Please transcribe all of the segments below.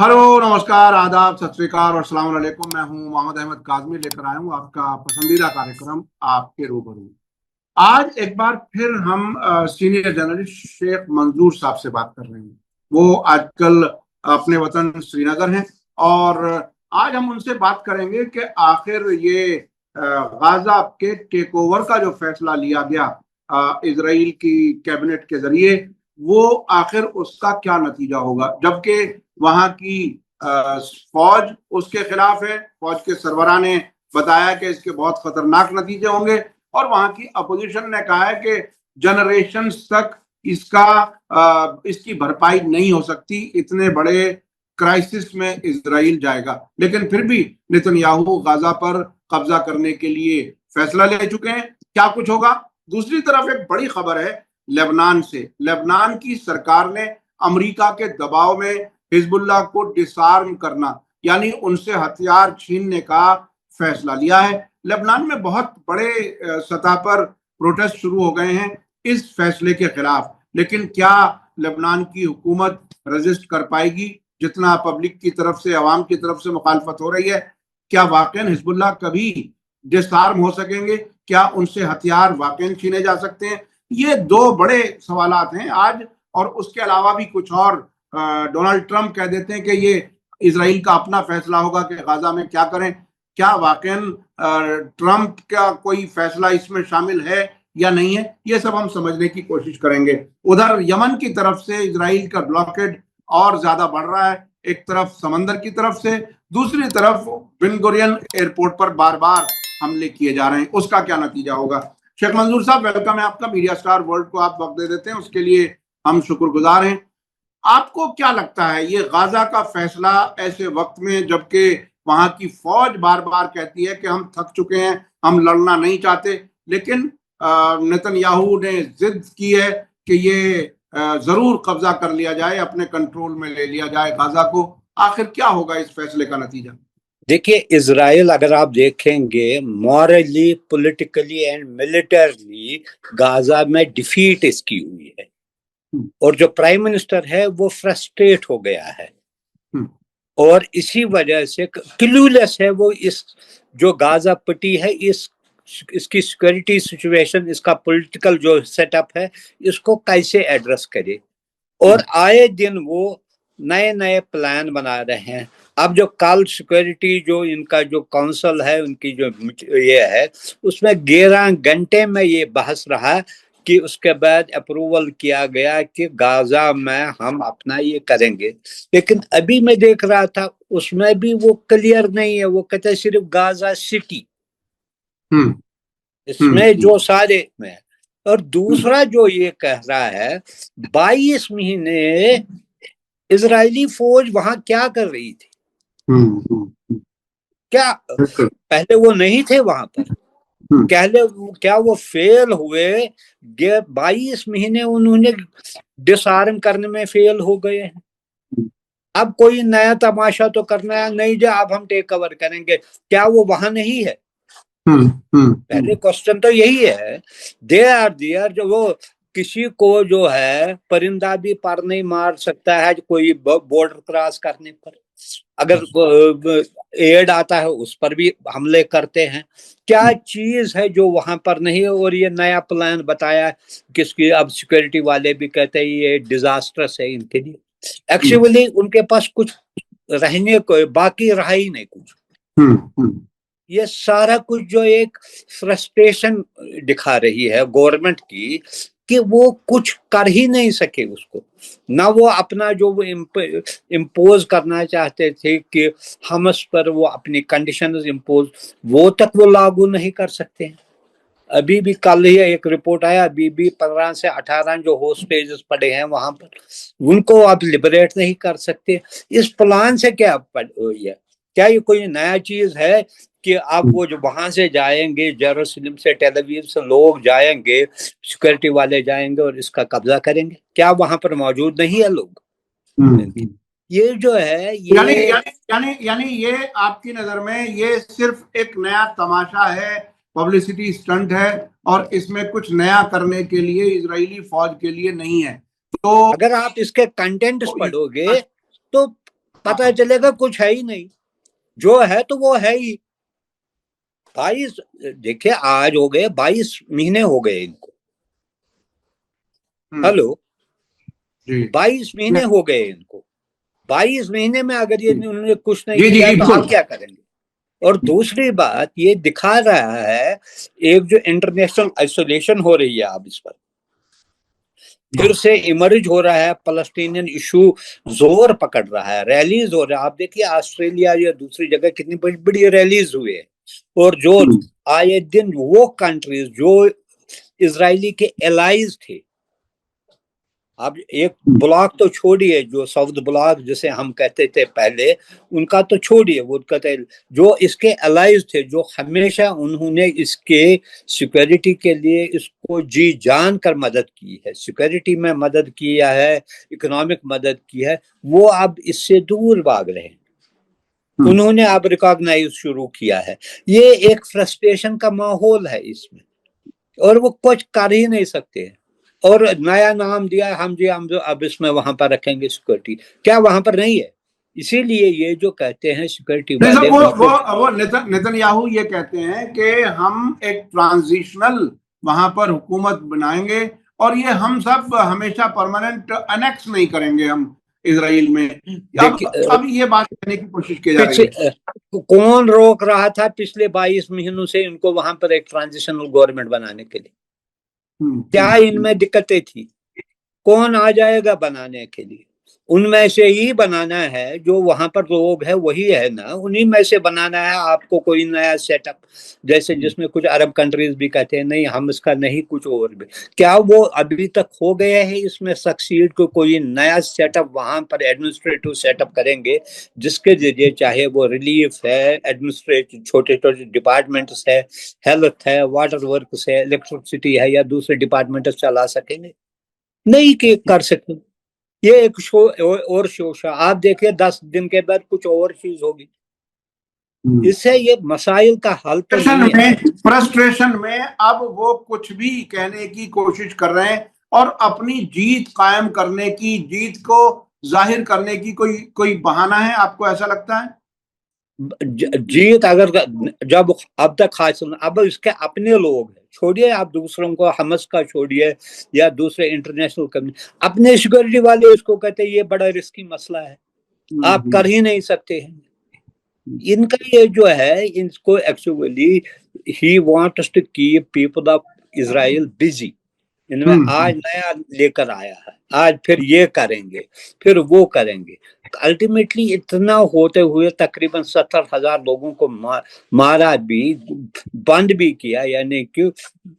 Hello, नमस्कार, आदाब, सत श्री अकाल और अस्सलाम वालेकुम। मैं हूं मोहम्मद अहमद काज़मी, लेकर आया हूं आपका पसंदीदा कार्यक्रम आपके रूबरू। आज एक बार फिर हम सीनियर जर्नलिस्ट शेख मंजूर साहब से बात कर रहे हैं। वो आजकल अपने वतन श्रीनगर हैं और आज हम उनसे बात करेंगे कि आखिर ये गाजा के टेक ओवर का जो फैसला लिया गया इजराइल की कैबिनेट के जरिए, वो आखिर उसका क्या नतीजा होगा। जबकि वहां की फौज उसके खिलाफ है। फौज के सरबराह ने बताया कि इसके बहुत खतरनाक नतीजे होंगे और वहां की अपोजिशन ने कहा है कि जनरेशन तक इसकी भरपाई नहीं हो सकती, इतने बड़े क्राइसिस में इजराइल जाएगा। लेकिन फिर भी नेतन्याहू गाजा पर कब्जा करने के लिए फैसला ले चुके हैं। क्या कुछ होगा। दूसरी तरफ एक बड़ी खबर है लेबनान से। लेबनान की सरकार ने अमेरिका के दबाव में हिजबुल्लाह को डिसआर्म करना, यानी उनसे हथियार छीनने का फैसला लिया है। लेबनान में बहुत बड़े सतह पर प्रोटेस्ट शुरू हो गए हैं इस फैसले के खिलाफ। लेकिन क्या लेबनान की हुकूमत रेजिस्ट कर पाएगी जितना पब्लिक की तरफ से, अवाम की तरफ से मुखालफत हो रही है? क्या वाकई हिजबुल्लाह कभी डिसआर्म हो सकेंगे? क्या उनसे हथियार वाकई छीने जा सकते हैं? ये दो बड़े सवालात हैं आज। और उसके अलावा भी कुछ और। डोनाल्ड ट्रंप कह देते हैं कि ये इजराइल का अपना फैसला होगा कि गाजा में क्या करें। क्या वाकई ट्रंप का कोई फैसला इसमें शामिल है या नहीं है? ये सब हम समझने की कोशिश करेंगे। उधर यमन की तरफ से इजराइल का ब्लॉकेड और ज्यादा बढ़ रहा है। एक तरफ समंदर की तरफ से, दूसरी तरफ बिन गुरियन एयरपोर्ट पर बार बार हमले किए जा रहे हैं। उसका क्या नतीजा होगा? शेख मंजूर साहब, वेलकम है आपका। मीडिया स्टार वर्ल्ड को आप वक्त दे देते हैं, उसके लिए हम शुक्रगुजार हैं। आपको क्या लगता है ये गाजा का फैसला ऐसे वक्त में, जबकि वहां की फौज बार बार कहती है कि हम थक चुके हैं, हम लड़ना नहीं चाहते, लेकिन नेतन्याहू ने जिद की है कि ये जरूर कब्जा कर लिया जाए, अपने कंट्रोल में ले लिया जाए गाजा को। आखिर क्या होगा इस फैसले का नतीजा? देखिए, इजराइल अगर आप देखेंगे morally, politically and militarily Gaza में डिफीट इसकी हुई है और जो प्राइम मिनिस्टर है वो फ्रस्ट्रेट हो गया है और इसी वजह से क्लूलेस है वो। इस जो गाजा पट्टी है, इसकी सिक्योरिटी सिचुएशन, इसका पॉलिटिकल जो सेटअप है, इसको कैसे एड्रेस करे। और आए दिन वो नए नए प्लान बना रहे हैं। अब जो कल सिक्योरिटी जो इनका जो काउंसिल है, उनकी जो ये है, उसमें 11 घंटे में ये बहस रहा कि उसके बाद अप्रूवल किया गया कि गाजा में हम अपना ये करेंगे। लेकिन अभी मैं देख रहा था उसमें भी वो क्लियर नहीं है। वो कहते सिर्फ गाजा सिटी, इसमें जो सारे में। और दूसरा जो ये कह रहा है 22 महीने इजरायली फौज वहां क्या कर रही थी? क्या पहले वो नहीं थे वहां पर? क्या वो फेल हुए? 22 महीने उन्होंने डिसआर्म करने में फेल हो गए हैं। अब कोई नया तमाशा तो करना है नहीं, जो अब हम टेक ओवर करेंगे। क्या वो वहां नहीं है? पहले क्वेश्चन तो यही है। They are there. जो वो किसी को जो है परिंदा भी पर नहीं मार सकता है कोई बॉर्डर क्रॉस करने पर। अगर एड आता है उस पर भी हमले करते हैं। क्या चीज है जो वहां पर नहीं है? और ये नया प्लान बताया किसकी, अब सिक्योरिटी वाले भी कहते हैं ये डिजास्टर्स है इनके लिए। एक्चुअली उनके पास कुछ रहने को बाकी रहा ही नहीं कुछ। ये सारा कुछ जो एक फ्रस्ट्रेशन दिखा रही है गवर्नमेंट की कि वो कुछ कर ही नहीं सके उसको। ना वो अपना जो वो इम्पोज करना चाहते थे कि हमस पर वो अपनी कंडीशंस इम्पोज, वो तक वो लागू नहीं कर सकते हैं। अभी भी कल ही एक रिपोर्ट आया, अभी भी 15 से 18 जो होस्टेजेस पड़े हैं वहां पर, उनको आप लिबरेट नहीं कर सकते। इस प्लान से क्या क्या ये कोई नया चीज है कि आप वो जो वहां से जाएंगे, जेरूसलम से, टेल अवीव से लोग जाएंगे, सिक्योरिटी वाले जाएंगे और इसका कब्जा करेंगे? क्या वहां पर मौजूद नहीं है लोग? ये जो है ये यानी ये आपकी नजर में ये सिर्फ एक नया तमाशा है, पब्लिसिटी स्टंट है, और इसमें कुछ नया करने के लिए इजरायली फौज के लिए नहीं है। तो अगर आप इसके कंटेंट पढ़ोगे तो पता चलेगा कुछ है ही नहीं, जो है तो वो है ही। 22 देखिए आज हो गए 22 महीने हो गए इनको, हेलो, 22 महीने हो गए इनको। 22 महीने में अगर ये उन्होंने कुछ नहीं किया तो आप क्या करेंगे? और दूसरी बात ये दिखा रहा है एक जो इंटरनेशनल आइसोलेशन हो रही है अब इस पर फिर से इमर्ज हो रहा है, पलस्तीनियन इशू जोर पकड़ रहा है, रैलीज हो रहा है। आप देखिए ऑस्ट्रेलिया या दूसरी जगह कितनी बड़ी बड़ी रैलीज हुए, और जो आए दिन वो कंट्रीज जो इजरायली के एलाइज थे, अब एक ब्लॉक तो छोड़िए, जो साउथ ब्लॉक जिसे हम कहते थे पहले, उनका तो छोड़िए, वो कहते जो इसके अलाइज थे, जो हमेशा उन्होंने इसके सिक्योरिटी के लिए इसको जी जान कर मदद की है, सिक्योरिटी में मदद किया है, इकोनॉमिक मदद की है, वो अब इससे दूर भाग रहे हैं। उन्होंने अब रिकॉग्नाइज शुरू किया है। ये एक फ्रस्ट्रेशन का माहौल है इसमें, और वो कुछ कर ही नहीं सकते हैं। और नया नाम दिया हम जो अब इसमें वहां पर रखेंगे सिक्योरिटी, क्या वहां पर नहीं है? इसीलिए ये जो कहते हैं सिक्योरिटी वाले, वो नेतन्याहू ये कहते हैं कि हम एक ट्रांजिशनल वहां पर हुकूमत बनाएंगे और ये हम सब हमेशा परमानेंट अनेक्स नहीं करेंगे हम इजराइल में। अब ये बात कहने की कोशिश की जा रही है। कौन रोक रहा था पिछले 22 महीनों से इनको वहां पर एक ट्रांजिशनल गवर्नमेंट बनाने के लिए? क्या इनमें दिक्कतें थी? कौन आ जाएगा बनाने के लिए? उनमें से ही बनाना है, जो वहां पर लोग है वही है ना, उन्हीं में से बनाना है आपको कोई नया सेटअप, जैसे जिसमें कुछ अरब कंट्रीज भी कहते हैं नहीं हम इसका नहीं, कुछ और भी। क्या वो अभी तक हो गए हैं इसमें सक्सीड को? कोई नया सेटअप वहां पर एडमिनिस्ट्रेटिव सेटअप करेंगे जिसके जरिए चाहे वो रिलीफ है, एडमिनिस्ट्रेटिव छोटे छोटे डिपार्टमेंट्स है, हेल्थ है, वाटर वर्क्स है, इलेक्ट्रिसिटी है, या दूसरे डिपार्टमेंट चला सकेंगे? नहीं कि कर सकते। ये एक शो और शो आप देखिए 10 दिन के बाद कुछ और चीज होगी। इससे ये मसाइल का हल तो नहीं है। फ्रस्ट्रेशन में अब वो कुछ भी कहने की कोशिश कर रहे हैं और अपनी जीत कायम करने की, जीत को जाहिर करने की कोई बहाना है, आपको ऐसा लगता है? जीत अगर जब अब तक हासिल, अब इसके अपने लोग हैं, छोड़िए आप दूसरों को, हमस का छोड़िए या दूसरे इंटरनेशनल कम्युनिटी, अपने सिक्योरिटी वाले इसको कहते हैं ये बड़ा रिस्की मसला है, आप कर ही नहीं सकते हैं। इनका ये जो है, इनको एक्चुअली ही wants to keep people of Israel busy. इनमें आज नया लेकर आया है, आज फिर ये करेंगे, फिर वो करेंगे। अल्टीमेटली इतना होते हुए तकरीबन 70,000 लोगों को मारा भी, बंद भी किया, यानी कि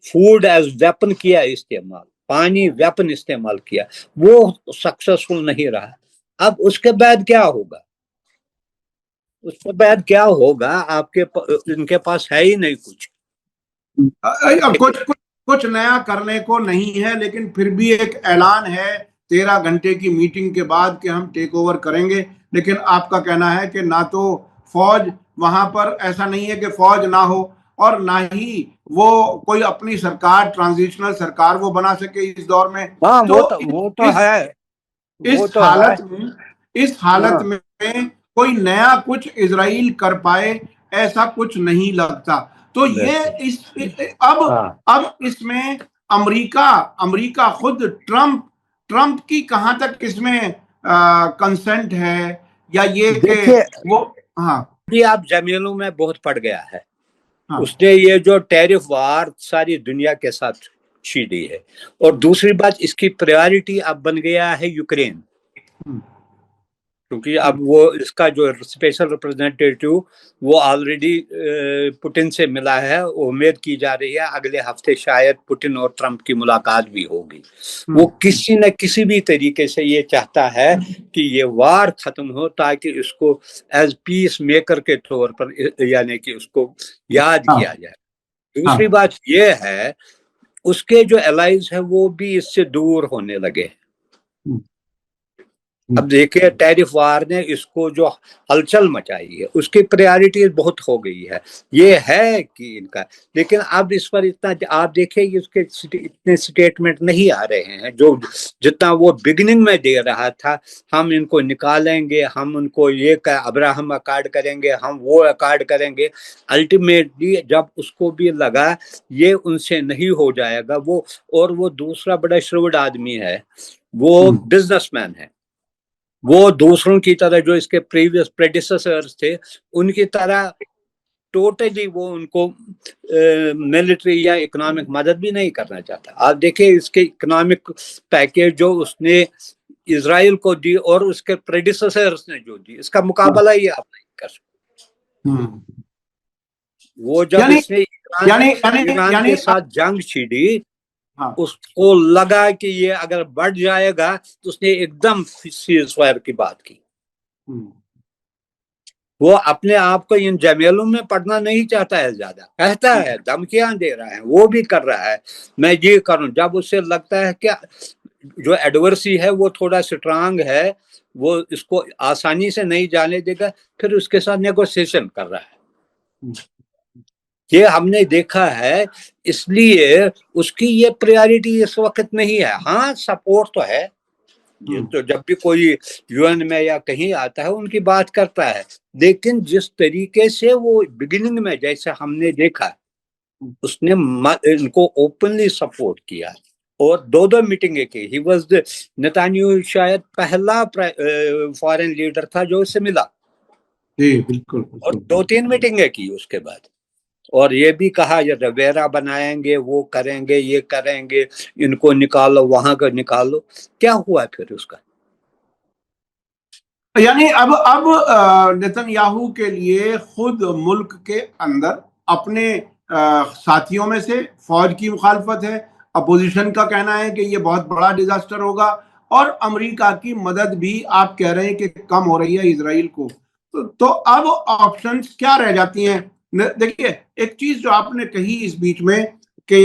फूड एज वेपन किया इस्तेमाल, पानी वेपन इस्तेमाल किया, वो सक्सेसफुल नहीं रहा। अब उसके बाद क्या होगा? उसके बाद क्या होगा? आपके इनके पास है ही नहीं कुछ। अब कुछ नया करने को नहीं है, लेकिन फिर भी एक ऐलान है 13 घंटे की मीटिंग के बाद कि हम टेक ओवर करेंगे। लेकिन आपका कहना है कि ना तो फौज वहां पर, ऐसा नहीं है कि फौज ना हो, और ना ही वो कोई अपनी सरकार, ट्रांजिशनल सरकार वो बना सके इस दौर में। हाँ, वो तो है। इस हालत में कोई नया कुछ इजराइल कर पाए ऐसा कुछ नहीं लगता। तो ये अब इसमें अमेरिका खुद ट्रंप की कहां तक इसमें कंसेंट है, या ये कि वो, हाँ, आप जमीनों में बहुत पड़ गया है। हाँ। उसने ये जो टैरिफ वार सारी दुनिया के साथ छीड़ी है, और दूसरी बात इसकी प्रायोरिटी अब बन गया है यूक्रेन, क्योंकि अब वो इसका जो स्पेशल रिप्रेजेंटेटिव वो ऑलरेडी पुतिन से मिला है। उम्मीद की जा रही है अगले हफ्ते शायद पुतिन और ट्रंप की मुलाकात भी होगी। वो किसी न किसी भी तरीके से ये चाहता है कि ये वार खत्म हो, ताकि इसको एज पीस मेकर के तौर पर, यानी कि उसको याद किया जाए। दूसरी बात ये है उसके जो एलाइज है वो भी इससे दूर होने लगे। اب دیکھیں ٹیرف وار نے اس کو جو ہلچل مچائی ہے اس کی پریارٹیز بہت ہو گئی ہے، یہ ہے کہ ان کا، لیکن اب اس پر اتنا آپ دیکھیں اس کے اتنے سٹیٹمنٹ نہیں آ رہے ہیں جو جتنا وہ بگننگ میں دے رہا تھا، ہم ان کو نکالیں گے، ہم ان کو یہ ابراہم اکارڈ کریں گے، ہم وہ اکارڈ کریں گے۔ الٹیمیٹلی جب اس کو بھی لگا یہ ان سے نہیں ہو جائے گا، وہ دوسرا بڑا شروڈ آدمی ہے، وہ بزنس مین ہے، وہ دوسروں کی طرح جو اس کے پریویس پریڈیسیسرز تھے ان کی طرح ٹوٹلی وہ ان کو ملٹری یا اکنامک مدد بھی نہیں کرنا چاہتا۔ آپ دیکھیں اس کے اکنامک پیکیج جو اس نے اسرائیل کو دی اور اس کے پریڈیسیسرز نے جو دی، اس کا مقابلہ ہی آپ نہیں کر سکتے۔ وہ جب اس نے ایران کے ساتھ جنگ چھیڑی، اس کو لگا کہ یہ اگر بڑھ جائے گا تو اس نے ایک دم سیز فائر کی بات کی۔ وہ اپنے آپ کو ان جمیلوں میں پڑھنا نہیں چاہتا ہے، زیادہ کہتا ہے، دھمکیاں دے رہا ہے، وہ بھی کر رہا ہے میں یہ کروں۔ جب اسے لگتا ہے کہ جو ایڈورسی ہے وہ تھوڑا سٹرانگ ہے، وہ اس کو آسانی سے نہیں جانے دے گا، پھر اس کے ساتھ نیگوسیشن کر رہا ہے۔ یہ ہم نے دیکھا ہے، اس لیے اس کی یہ پریارٹی اس وقت نہیں ہے۔ ہاں سپورٹ تو ہے، یہ تو جب بھی کوئی یو این میں یا کہیں آتا ہے ان کی بات کرتا ہے، لیکن جس طریقے سے وہ بگننگ میں جیسے ہم نے دیکھا اس نے ان کو اوپنلی سپورٹ کیا اور دو میٹنگیں کی۔ ہی واز نتانیاہو شاید پہلا فارن لیڈر تھا جو اس سے ملا، جی بالکل، اور 2-3 میٹنگیں کی اس کے بعد، اور یہ بھی کہا یہ رویرا بنائیں گے، وہ کریں گے، یہ کریں گے، ان کو نکالو، وہاں کا نکالو۔ کیا ہوا پھر اس کا؟ یعنی اب نتن یاہو کے لیے خود ملک کے اندر اپنے ساتھیوں میں سے فوج کی مخالفت ہے، اپوزیشن کا کہنا ہے کہ یہ بہت بڑا ڈیزاسٹر ہوگا، اور امریکہ کی مدد بھی آپ کہہ رہے ہیں کہ کم ہو رہی ہے اسرائیل کو۔ تو اب آپشنز کیا رہ جاتی ہیں؟ دیکھیے ایک چیز جو آپ نے کہی اس بیچ میں کہ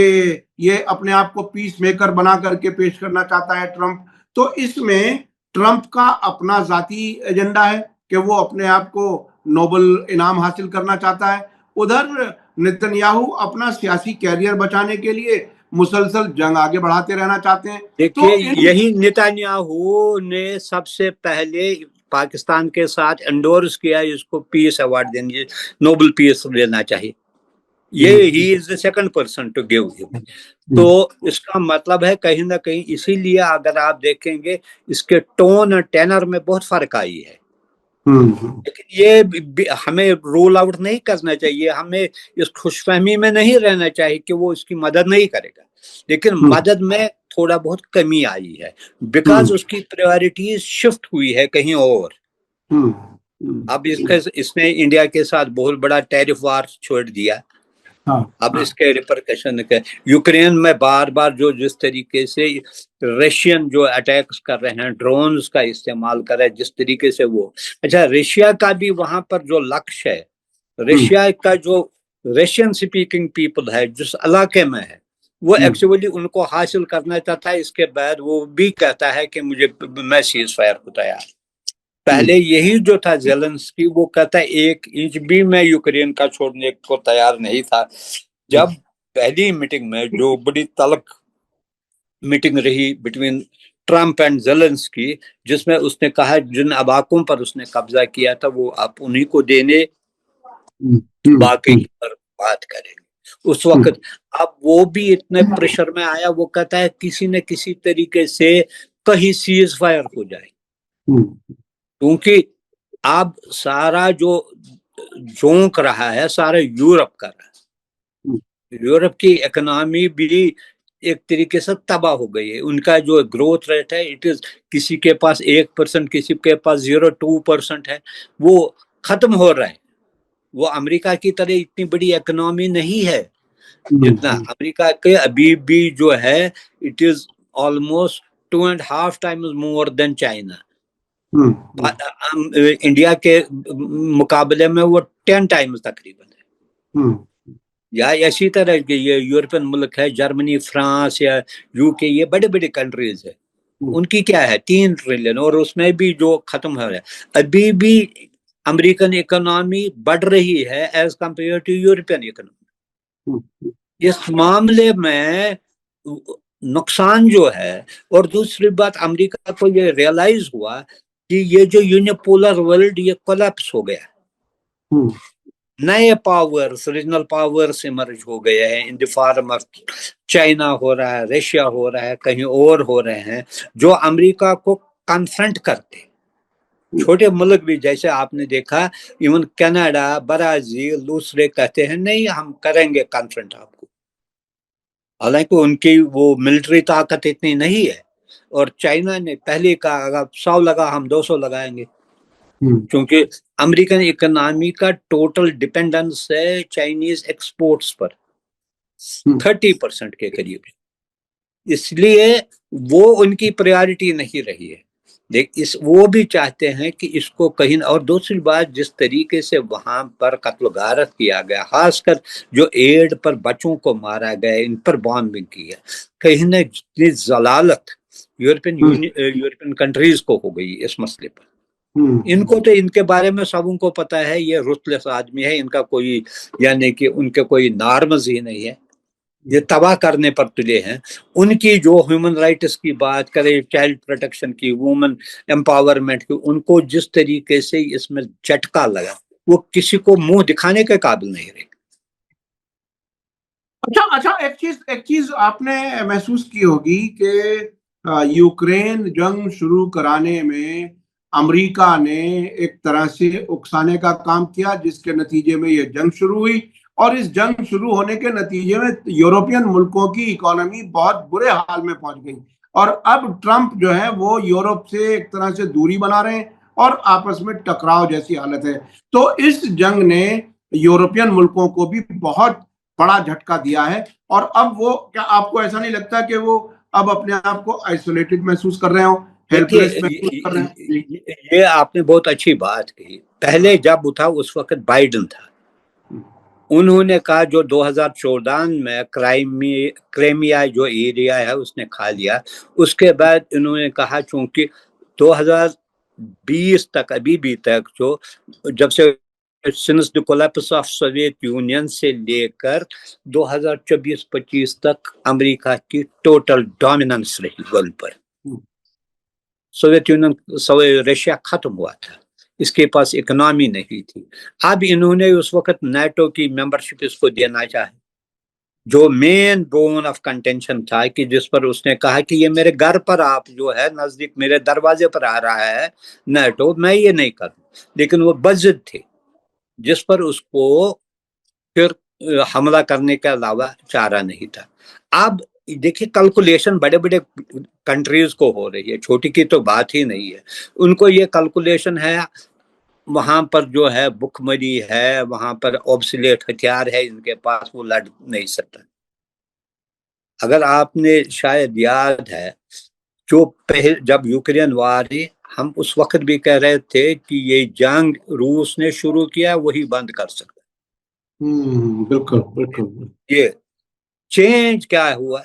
یہ اپنے آپ کو پیس میکر بنا کر کے پیش کرنا چاہتا ہے ٹرمپ، تو اس میں ٹرمپ کا اپنا ذاتی ایجنڈا ہے کہ وہ اپنے آپ کو نوبل انعام حاصل کرنا چاہتا ہے، ادھر نتن یاہو اپنا سیاسی کیریئر بچانے کے لیے مسلسل جنگ آگے بڑھاتے رہنا چاہتے ہیں۔ دیکھیے یہی نتانیاہو نے سب سے پہلے پاکستان کے ساتھ انڈورس کیا اس کو پیس ایوارڈ دینے، نوبل پیس دینا چاہیے، یہ ہی از the second person to give him۔ تو اس کا مطلب ہے کہیں نہ کہیں، اسی لیے اگر آپ دیکھیں گے اس کے ٹون اور ٹینر میں بہت فرق آئی ہے، لیکن یہ ہمیں رول آؤٹ نہیں کرنا چاہیے، ہمیں اس خوش فہمی میں نہیں رہنا چاہیے کہ وہ اس کی مدد نہیں کرے گا، لیکن مدد میں تھوڑا بہت کمی آئی ہے بیکاز اس کی پریورٹیز شفٹ ہوئی ہے کہیں اور۔ اب اس نے انڈیا کے ساتھ بہت بڑا ٹیرف وار چھوڑ دیا، اب اس کے ریپرکشن یوکرین میں بار بار جو جس طریقے سے رشین جو اٹیکس کر رہے ہیں، ڈرونز کا استعمال کر رہے ہیں، جس طریقے سے وہ اچھا رشیا کا بھی وہاں پر جو لکش ہے، رشیا کا جو رشین سپیکنگ پیپل ہے جس علاقے میں ہے، وہ ایکچولی ان کو حاصل کرنا چاہتا ہے۔ اس کے بعد وہ بھی کہتا ہے کہ میں سیز فائر کو تیار۔ پہلے یہی جو تھا زیلنسکی، وہ کہتا ہے 1 انچ بھی میں یوکرین کا چھوڑنے کو تیار نہیں تھا۔ جب پہلی میٹنگ میں جو بڑی تلخ میٹنگ رہی بٹوین ٹرمپ اینڈ زیلنسکی، جس میں اس نے کہا جن علاقوں پر اس نے قبضہ کیا تھا وہ آپ انہی کو دینے، باقی پر بات کریں گے۔ اس وقت اب وہ بھی اتنے پریشر میں آیا، وہ کہتا ہے کسی نہ کسی طریقے سے کہیں سیز فائر ہو جائے، کیونکہ اب سارا جو جھونک رہا ہے سارا یورپ کا رہا ہے، یورپ کی اکنامی بھی ایک طریقے سے تباہ ہو گئی ہے۔ ان کا جو گروتھ ریٹ ہے کسی کے پاس 1%، کسی کے پاس 0.2% ہے، وہ ختم ہو رہا ہے۔ وہ امریکہ کی طرح اتنی بڑی اکنامی نہیں ہے جتنا امریکہ کے ابھی بھی جو ہے it is almost 2.5 times more than China. India کے مقابلے میں وہ 10 times تقریباً ہے، یا اسی طرح کہ یہ یورپین ملک ہے، جرمنی، فرانس یا UK، یہ بڑے بڑے کنٹریز ہے۔ उनकी क्या है 3 ट्रिलियन, और उसमें भी जो खत्म हो रहा है, अभी भी अमेरिकन इकोनॉमी बढ़ रही है as compare to European economy. इस मामले में नुकसान जो है, और दूसरी बात अमेरिका को ये रियलाइज हुआ कि ये जो यूनिपोलर वर्ल्ड ये कोलैप्स हो गया, नए पावर्स, रीजनल पावर्स इमर्ज हो गए हैं in the form of China हो रहा है, रशिया हो रहा है, कहीं और हो रहे हैं, जो अमेरिका को कन्फ्रंट करते। छोटे मुल्क भी, जैसे आपने देखा इवन कनाडा, ब्राजील, दूसरे कहते हैं नहीं हम करेंगे कन्फ्रंट आपको, हालांकि उनकी वो मिलिट्री ताकत इतनी नहीं है। और चाइना ने पहले कहा अगर 100 लगा हम 200 लगाएंगे, क्योंकि अमेरिकन इकोनॉमी का टोटल डिपेंडेंस है चाइनीज एक्सपोर्ट्स पर 30% के करीब, इसलिए वो उनकी प्रायोरिटी नहीं रही है। देख वो भी चाहते हैं कि इसको कहीं, और दूसरी बात जिस तरीके से वहां पर कत्ल गारत किया गया, खासकर जो एड पर बच्चों को मारा गया, इन पर बॉम्बिंग की है, कहीं न जितनी जलालत यूरोपियन कंट्रीज को हो गई इस मसले पर। इनको तो इनके बारे में सब उनको पता है, ये रुतलेस आदमी है, इनका कोई यानी कि उनके कोई नॉर्म्स ही नहीं है, ये तबाह करने पर तुले हैं। उनकी जो ह्यूमन राइट्स की बात करें, चाइल्ड प्रोटेक्शन की, वुमेन एम्पावरमेंट की, उनको जिस तरीके से इसमें झटका लगा वो किसी को मुंह दिखाने के काबिल नहीं रहे। अच्छा, एक चीज आपने महसूस की होगी कि यूक्रेन जंग शुरू कराने में अमेरिका ने एक तरह से उकसाने का काम किया, जिसके नतीजे में ये जंग शुरू हुई, और इस जंग शुरू होने के नतीजे में यूरोपियन मुल्कों की इकोनॉमी बहुत बुरे हाल में पहुंच गई, और अब ट्रंप जो है वो यूरोप से एक तरह से दूरी बना रहे हैं और आपस में टकराव जैसी हालत है। तो इस जंग ने यूरोपियन मुल्कों को भी बहुत बड़ा झटका दिया है, और अब वो, क्या आपको ऐसा नहीं लगता कि वो अब अपने आप को आइसोलेटेड महसूस कर रहे हो, हेल्पलेस महसूस कर रहे हैं? ये आपने बहुत अच्छी बात कही। पहले जब उठा उस वक्त बाइडन था, उन्होंने कहा जो 2014 में क्राइमिया जो एरिया है उसने खा लिया, उसके बाद इन्होंने कहा चूंकि 2020 तक, अभी भी तक जो जब से since the collapse of Soviet union से लेकर 2024-25 तक अमेरिका की टोटल डोमिनेंस रही वर्ल्ड पर। सोवियत यूनियन, रशिया खत्म हुआ था, इसके पास इकोनॉमी नहीं थी। अब इन्होंने उस वक्त नाटो की मेंबरशिप इसको देना चाहे, जो मेन बोन ऑफ कंटेंशन था कि जिस पर उसने कहा कि ये मेरे घर पर आप जो है नजदीक मेरे दरवाजे पर आ रहा है नाटो, मैं ये नहीं करूं, लेकिन वो बजिद थे जिस पर उसको फिर हमला करने के अलावा चारा नहीं था। अब देखिए कैलकुलेशन बड़े बड़े कंट्रीज को हो रही है, छोटी की तो बात ही नहीं है। उनको ये कैलकुलेशन है, वहां पर जो है भुखमरी है, वहां पर ऑब्सोलेट हथियार है इनके पास, वो लड़ नहीं सकता। अगर आपने शायद याद है जो पहले जब यूक्रेन वार हुई, हम उस वक्त भी कह रहे थे कि ये जंग रूस ने शुरू किया, वही बंद कर सकता। बिल्कुल बिल्कुल। ये चेंज क्या हुआ,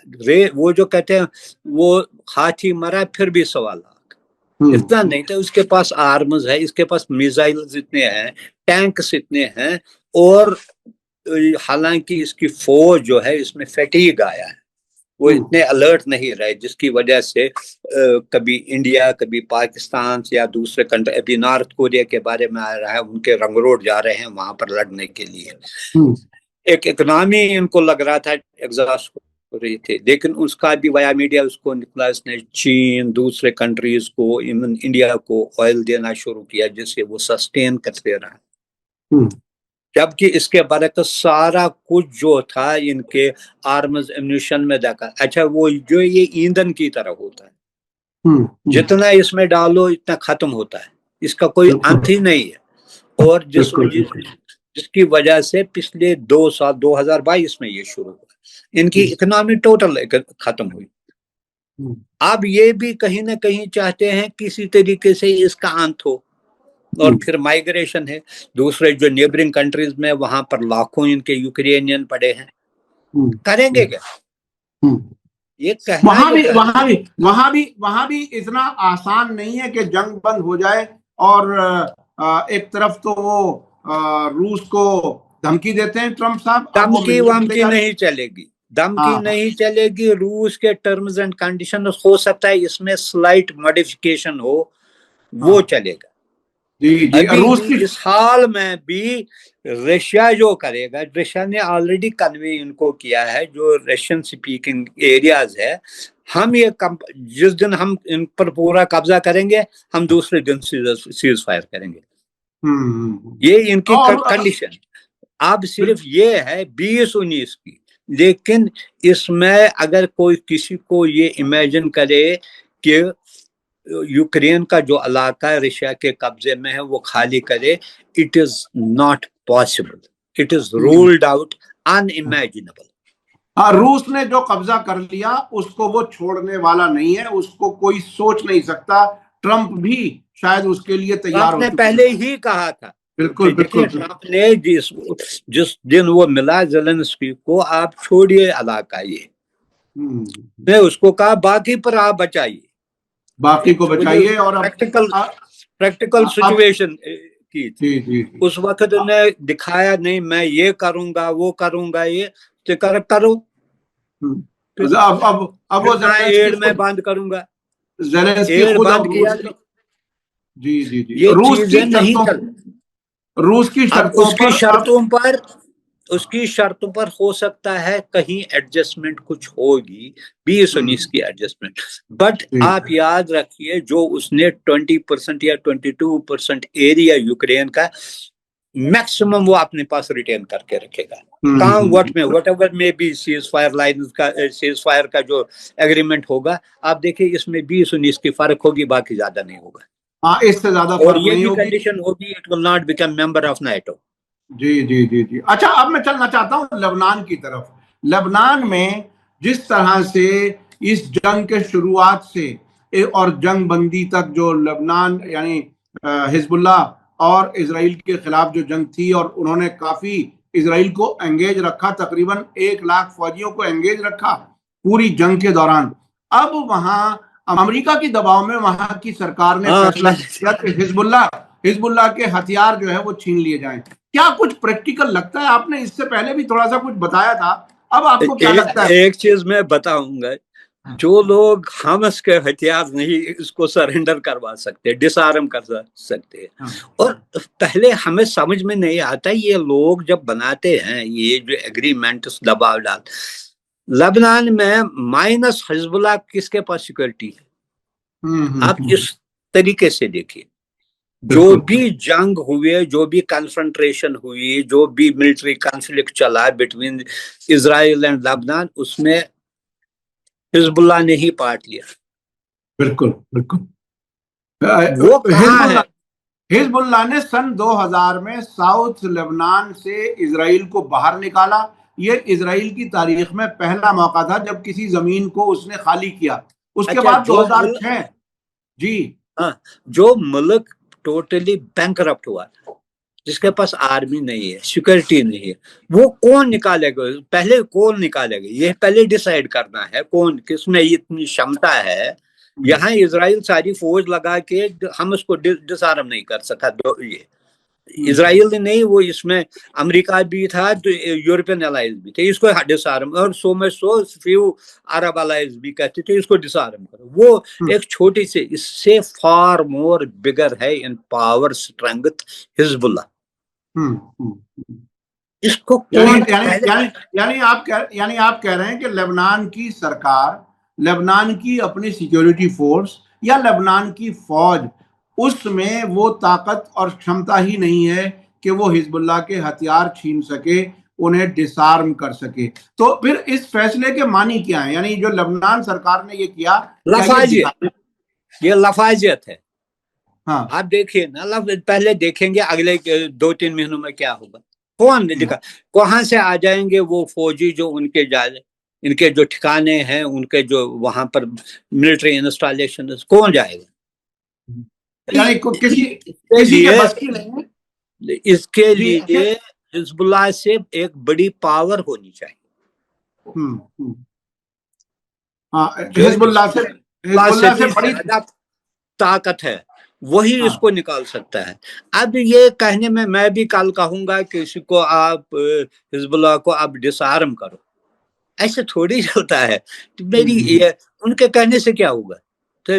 वो जो कहते हैं वो हाथी मरा फिर भी 1.25 लाख, इतना नहीं था। उसके पास आर्म्स है, इसके पास मिसाइल्स इतने हैं, टैंक्स इतने हैं, और हालांकि इसकी फौज जो है इसमें फैटीग आया है, वो इतने अलर्ट नहीं रहे, जिसकी वजह से कभी इंडिया, कभी पाकिस्तान या दूसरे कंट्री, अभी नॉर्थ कोरिया के बारे में आ रहा है, उनके रंगरोट जा रहे हैं वहां पर लड़ने के लिए। एक इकोनॉमी इनको लग रहा था एग्जॉस्ट हो रही थी, लेकिन उसका भी वाया मीडिया उसको निकला, इसने चीन, दूसरे कंट्रीज को, इवन इंडिया को ऑयल देना शुरू किया, जिससे वो सस्टेन करते रहा। जबकि इसके बरक्स सारा कुछ जो था इनके आर्म्स एम्यूनिशन में देखा, अच्छा वो जो ये ईंधन की तरह होता है, जितना इसमें डालो इतना खत्म होता है, इसका कोई अंत ही नहीं है। और जिसकी वजह से पिछले 2 साल 2022 में ये शुरू हुआ, इनकी इकोनॉमी टोटल खत्म हुई। अब ये भी कहीं ना कहीं चाहते हैं किसी तरीके से इसका अंत हो, और फिर माइग्रेशन है दूसरे जो नेबरिंग कंट्रीज में, वहां पर लाखों इनके यूक्रेनियन पड़े हैं, करेंगे क्या? یہ کہنا وہاں بھی اتنا آسان نہیں ہے کہ جنگ بند ہو جائے اور ایک طرف تو وہ روس کو دھمکی دیتے ہیں ٹرمپ صاحب، دھمکی ومکی نہیں چلے گی، دھمکی نہیں چلے گی. روس کے ٹرمز اینڈ کنڈیشن ہو سکتا ہے اس میں سلائٹ موڈیفیکیشن ہو، وہ چلے گا. ابھی اس حال میں بھی رشیا جو کرے گا، رشیا نے آلریڈی کنوے ان کو کیا ہے جو رشین سپیکنگ ایریاز ہے، ہم یہ جس دن ہم ان پر پورا قبضہ کریں گے ہم دوسرے دن سیز فائر کریں گے. یہ ان کی کنڈیشن. اب صرف یہ ہے 20-19 کی، لیکن اس میں اگر کوئی کسی کو یہ امیجن کرے کہ یوکرین کا جو علاقہ رشیا کے قبضے میں ہے وہ خالی کرے، it is not possible, it is rolled out, unimaginable. روس نے جو قبضہ کر لیا اس کو وہ چھوڑنے والا نہیں ہے، اس کو کوئی سوچ نہیں سکتا. ٹرمپ بھی شاید اس کے لیے تیار ٹرمپ نے پہلے ہی کہا تھا. بالکل ٹرمپ نے جس دن وہ ملا زیلنسکی کو، آپ چھوڑیے علاقہ، یہ میں اس کو کہا باقی پر آپ بچائیے، باقی کو بچائیے. اور پریکٹیکل سچویشن کی تھی اس وقت. نے دکھایا نہیں میں یہ کروں گا وہ کروں گا، یہ کرو. اب وہ ایڈ میں بند کروں گا، ایڈ بند کیا. جی روس کی شرطوں پر ہو سکتا ہے کہیں ایڈجسٹمنٹ کچھ ہوگی، 20-19 کی ایڈجسٹمنٹ. بٹ آپ یاد رکھیے جو اس نے 20% یا 22% ایریا یوکرین کا میکسیمم وہ اپنے پاس ریٹین کر کے رکھے گا. کام وٹ ایور میں بھی سیز فائر کا جو ایگریمنٹ ہوگا، آپ دیکھیں اس میں 20-19 کی فرق ہوگی، باقی زیادہ نہیں ہوگا. اس سے زیادہ اور یہ بھی کنڈیشن ہوگی it will not become member of NATO. جی. اچھا اب میں چلنا چاہتا ہوں لبنان کی طرف. لبنان میں جس طرح سے اس جنگ کے شروعات سے اور جنگ بندی تک جو لبنان یعنی حزب اللہ اور اسرائیل کے خلاف جو جنگ تھی، اور انہوں نے کافی اسرائیل کو انگیج رکھا، تقریباً 1 لاکھ فوجیوں کو انگیج رکھا پوری جنگ کے دوران. اب وہاں امریکہ کی دباؤ میں وہاں کی سرکار نے فیصلہ کیا کہ حزب اللہ کے ہتھیار جو ہے وہ چھین لیے جائیں. کیا کچھ پریکٹیکل لگتا ہے؟ آپ نے اس سے پہلے بھی تھوڑا سا کچھ بتایا تھا، اب آپ کو کیا لگتا ہے؟ ایک چیز میں بتاؤں گا، جو لوگ حماس کے ہتھیار نہیں اس کو سرنڈر کروا سکتے، ڈس آرم کر سکتے، اور پہلے ہمیں سمجھ میں نہیں آتا یہ لوگ جب بناتے ہیں یہ جو ایگریمنٹس دباؤ ڈال. لبنان میں مائنس حزب اللہ کس کے پاس سیکورٹی ہے؟ آپ اس طریقے سے دیکھیے، جو بھی جنگ ہوئے، جو بھی کنفرنٹریشن ہوئی، جو بھی ملٹری کنفلکٹ چلا بٹوین اسرائیل اینڈ لبنان، اس میں حزب اللہ نے ہی پارٹ لیا. بالکل. وہ کہاں ہے؟ حزب اللہ نے سن 2000 میں ساؤتھ لبنان سے اسرائیل کو باہر نکالا. یہ اسرائیل کی تاریخ میں پہلا موقع تھا جب کسی زمین کو اس نے خالی کیا. اس کے بعد 2006 جو ملک ٹوٹلی بینکرپٹ ہوا، جس کے پاس آرمی نہیں ہے، سیکورٹی نہیں ہے، وہ کون نکالے گا؟ پہلے کون نکالے گا؟ یہ پہلے ڈیسائیڈ کرنا ہے کون کس میں اتنی شمتا ہے. یہاں اسرائیل ساری فوج لگا کے ہم اس کو ڈس آرم نہیں کر سکا. یہ اسرائیل نہیں، وہ اس میں امریکہ بھی تھا، یورپین الائز بھی تھے، اس کو ڈس آرم، اور فیو عرب الائز بھی کہتے تھے اس کو ڈس آرم کرو. وہ ایک چھوٹی سے، اس سے فار مور بگر ہے ان پاور اسٹرینگتھ حزب اللہ. اس کو یعنی آپ کہہ رہے ہیں کہ لبنان کی سرکار، لبنان کی اپنی سیکیورٹی فورس یا لبنان کی فوج، اس میں وہ طاقت اور क्षमता ہی نہیں ہے کہ وہ حزب اللہ کے ہتھیار چھین سکے، انہیں ڈس آرم کر سکے. تو پھر اس فیصلے کے معنی کیا ہیں؟ یعنی جو لبنان سرکار نے یہ کیا، یہ لفاظیت ہے. آپ دیکھیے نا، پہلے دیکھیں گے اگلے 2-3 مہینوں میں کیا ہوگا. کون لکھا؟ کہاں سے آ جائیں گے وہ فوجی جو ان کے جو ٹھکانے ہیں، ان کے جو وہاں پر ملٹری انسٹالیشن، کون جائے گا؟ یعنی کسی کے بس کی نہیں ہے. اس کے لیے حزب اللہ سے ایک بڑی پاور ہونی چاہیے. हाँ, जो हिजबुल्लाह से भी बड़ी ज्यादा ताकत है वही हाँ, इसको निकाल सकता है। अब ये कहने में मैं भी कल कहूंगा कि इसको आप हिजबुल्लाह को आप डिसआर्म करो, ऐसे थोड़ी चलता है। तो मेरी ये उनके कहने से क्या होगा? तो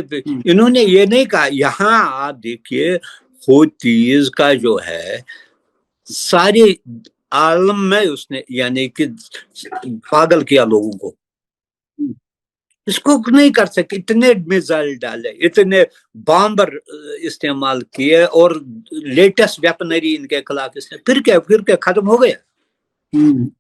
इन्होंने ये नहीं कहा। यहाँ आप देखिए हूतीज का जो है सारे आलम में उसने यानी कि पागल किया लोगों को। इसको नहीं कर सके, इतने मिसाइल डाले, इतने बॉम्बर इस्तेमाल किए और लेटेस्ट वेपनरी इनके खिलाफ इसने फिर क्या खत्म हो गया?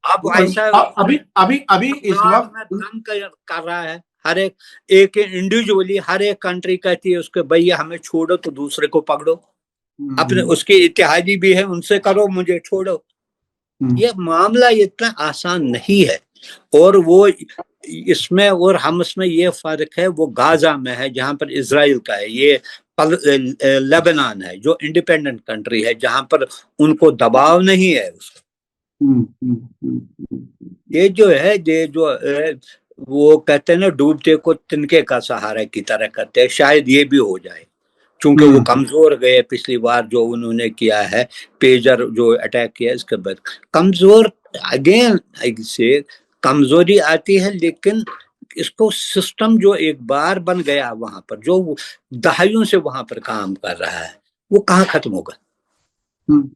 अब ऐसा अभी अभी अभी इस वक्त दम कर रहा है। हर एक इंडिविजुअली हर एक कंट्री कहती है उसके भैया हमें छोड़ो तो दूसरे को पकड़ो, अपने उसके इत्तेहादी भी है उनसे करो, मुझे छोड़ो। ये मामला इतना आसान नहीं है। और वो इसमें और हम इसमें ये फर्क है, वो गाजा में है जहां पर इजराइल का है, ये लेबनान है जो इंडिपेंडेंट कंट्री है जहां पर उनको दबाव नहीं है उसका। ये जो है ये जो वो कहते हैं ना डूबते को तिनके का सहारा की तरह करते हैं, शायद ये भी हो जाए क्योंकि वो कमजोर गए पिछली बार जो उन्होंने किया है, पेजर जो अटैक किया इसके बाद कमजोर अगेन से कमजोरी आती है। लेकिन इसको सिस्टम जो एक बार बन गया वहां पर जो दहाइयों से वहां पर काम कर रहा है वो कहाँ खत्म होगा?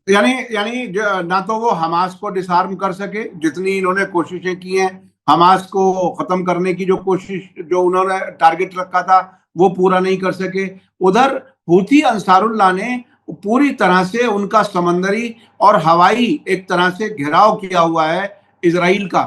यानी यानी ना तो वो हमास को डिसआर्म कर सके, जितनी इन्होंने कोशिशें की हैं हमास को खत्म करने की, जो कोशिश जो उन्होंने टारगेट रखा था वो पूरा नहीं कर सके। उधर हूथी अंसारुल्लाह ने पूरी तरह से उनका समंदरी और हवाई एक तरह से घेराव किया हुआ है इजराइल का।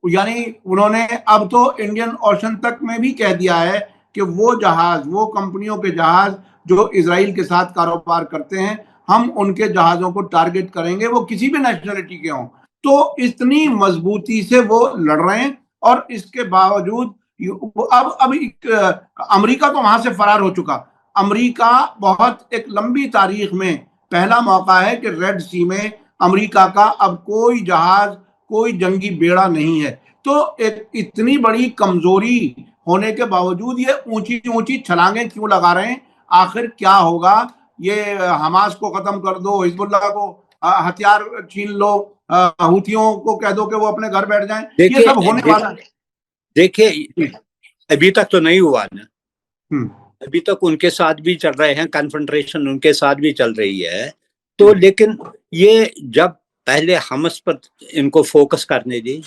यानी उन्होंने अब तो इंडियन ओशन तक में भी कह दिया है कि वो जहाज, वो कंपनियों के जहाज जो इजराइल के साथ कारोबार करते हैं, हम उनके जहाजों को टारगेट करेंगे, वो किसी भी नेशनलिटी के हों। तो इतनी मजबूती से वो लड़ रहे हैं और इसके बावजूद अब अमेरिका तो वहां से फरार हो चुका। अमेरिका बहुत एक लंबी तारीख में पहला मौका है कि रेड सी में अमेरिका का अब कोई जहाज, कोई जंगी बेड़ा नहीं है। तो एक इतनी बड़ी कमजोरी होने के बावजूद ये ऊंची ऊंची छलांगें क्यों लगा रहे हैं? आखिर क्या होगा? ये हमास को खत्म कर दो, हिजबुल्लाह को हथियार छीन लो, हूथियों को कह दो कि वो अपने घर बैठ जाएं, ये सब होने वाला है। देखिए अभी तक तो नहीं हुआ ना, अभी तक उनके साथ भी चल रहे हैं, कन्फ्रंट्रेशन उनके साथ भी चल रही है। तो लेकिन ये जब पहले हमस पर इनको फोकस करने दी,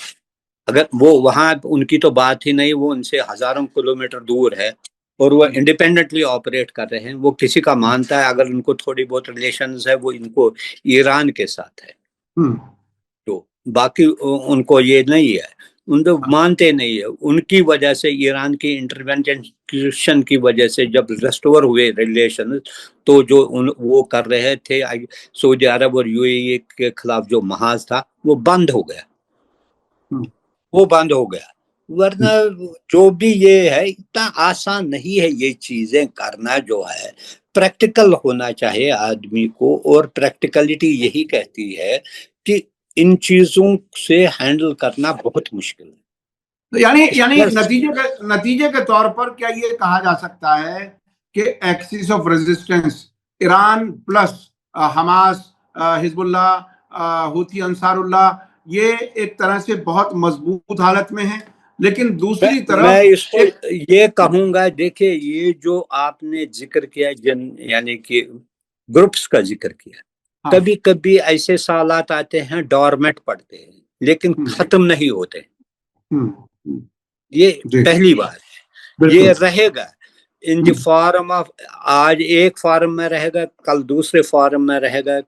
अगर वो वहां उनकी तो बात ही नहीं, वो उनसे हजारों किलोमीटर दूर है और वो इंडिपेंडेंटली ऑपरेट कर रहे हैं। वो किसी का मानता है अगर उनको थोड़ी बहुत रिलेशंस है वो इनको ईरान के साथ है, तो बाकी उनको ये नहीं है, उनको मानते नहीं है। उनकी वजह से ईरान की इंटरवेंशन की वजह से जब रेस्टोर हुए रिलेशन, तो जो वो कर रहे थे सऊदी अरब और यूएई के खिलाफ जो महाज था वो बंद हो गया, वो बंद हो गया। वरना जो भी ये है इतना आसान नहीं है ये चीजें करना, जो है प्रैक्टिकल होना चाहिए आदमी को। और प्रैक्टिकलिटी यही कहती है कि इन चीजों से हैंडल करना बहुत मुश्किल है। तो यानी नतीजे के तौर पर क्या ये कहा जा सकता है कि axis of resistance Iran plus Hamas, Hezbollah, Houthi Ansarullah, ये एक तरह से बहुत मजबूत हालत में है। लेकिन दूसरी तरफ मैं इसको ये कहूंगा, देखिए ये जो आपने जिक्र किया यानी कि ग्रुप्स का जिक्र किया, कभी कभी ऐसे सालात आते हैं डॉर्मेट पड़ते हैं लेकिन खत्म नहीं होते। ये पहली बार है, ये रहेगा इन द फॉर्म ऑफ, आज एक फॉर्म में रहेगा, कल दूसरे फॉर्म में रहेगा,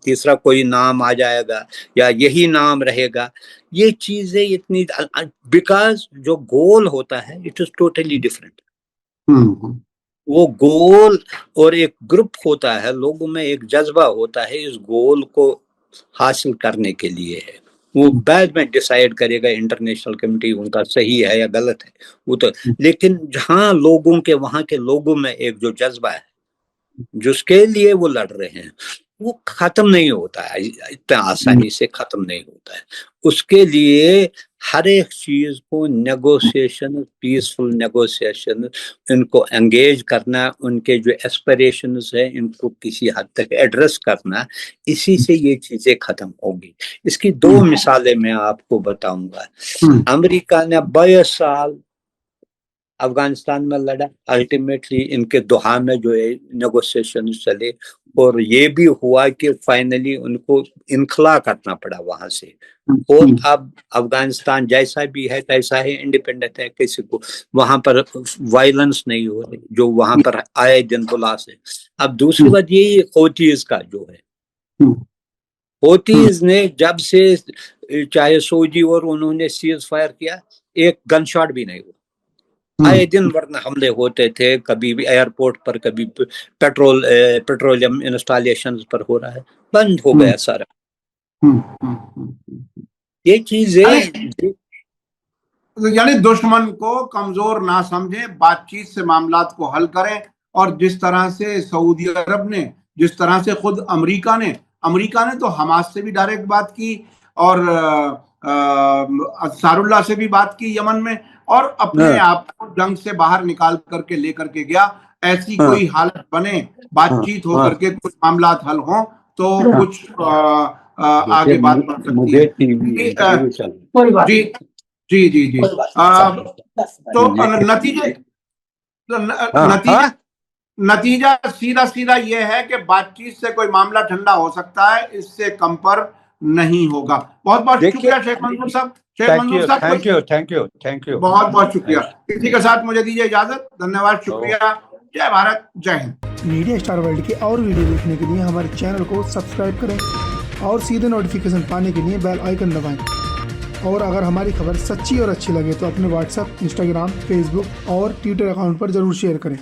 तीसरा कोई नाम आ जाएगा या यही नाम रहेगा। ये चीजें इतनी, बिकॉज जो गोल होता है इट इज टोटली डिफरेंट। वो गोल और एक ग्रुप होता है, लोगों में एक जज्बा होता है इस गोल को हासिल करने के लिए है। वो बाद में डिसाइड करेगा इंटरनेशनल कमेटी उनका सही है या गलत है वो तो। लेकिन जहां लोगों के, वहां के लोगों में एक जो जज्बा है जिसके लिए वो लड़ रहे हैं, वो खत्म नहीं होता है, इतना आसानी से खत्म नहीं होता है। उसके लिए ہر ایک چیز کو نیگوسیشن، پیسفل نیگوسیشن، ان کو انگیج کرنا، ان کے جو ایسپریشنز ہیں ان کو کسی حد تک ایڈریس کرنا، اسی سے یہ چیزیں ختم ہوگی۔ اس کی دو مثالیں میں آپ کو بتاؤں گا۔ امریکہ نے 22 سال افغانستان میں لڑا، الٹیمیٹلی ان کے دہا میں جو ہے نیگوسیشن چلے، اور یہ بھی ہوا کہ فائنلی ان کو انخلا کرنا پڑا وہاں سے، اور اب افغانستان جیسا بھی ہے تیسا ہے، انڈیپینڈنٹ ہے، کسی کو وہاں پر وائلنس نہیں ہو رہی جو وہاں پر آئے دن بلا سے۔ اب دوسری بات یہی ہوتیز کا جو ہے، ہوتیز نے جب سے چاہے سعودی اور انہوں نے سیز فائر کیا، ایک گن شاٹ بھی نہیں ہوا، آئے دن ورنہ حملے ہوتے تھے، کبھی بھی ایئرپورٹ پر، کبھی پیٹرولیم انسٹالیشن پر ہو رہا ہے، بند ہو گیا سارا۔ یہ چیزیں یعنی دشمن کو کمزور نہ سمجھیں، بات چیت سے معاملات کو حل کریں، اور جس طرح سے سعودی عرب نے، جس طرح سے خود امریکہ نے تو حماس سے بھی ڈائریکٹ بات کی، اور انصار اللہ سے بھی بات کی یمن میں، اور اپنے آپ کو جنگ سے باہر نکال کر کے لے کر کے گیا۔ ایسی کوئی حالت بنے، بات چیت ہو کر کے کچھ معاملات حل ہوں تو کچھ آگے بات بڑھ سکتی ہے۔ جی تو نتیجہ سیدھا یہ ہے کہ بات چیت سے کوئی معاملہ ٹھنڈا ہو سکتا ہے، اس سے کم پر نہیں ہوگا۔ بہت بہت شکریہ شیخ منظور صاحب۔ تھینک یو، بہت بہت شکریہ۔ اسی کے ساتھ مجھے دیجیے اجازت، دھنیہ واد، شکریہ، جے بھارت، جے ہند۔ میڈیا اسٹار ورلڈ کے اور ویڈیو دیکھنے کے لیے ہمارے چینل کو سبسکرائب کریں اور سیدھے نوٹیفیکیشن پانے کے لیے بیل آئیکن دبائیں، اور اگر ہماری خبر سچی اور اچھی لگے تو اپنے واٹس ایپ، انسٹاگرام، فیس بک اور ٹویٹر اکاؤنٹ پر ضرور شیئر کریں۔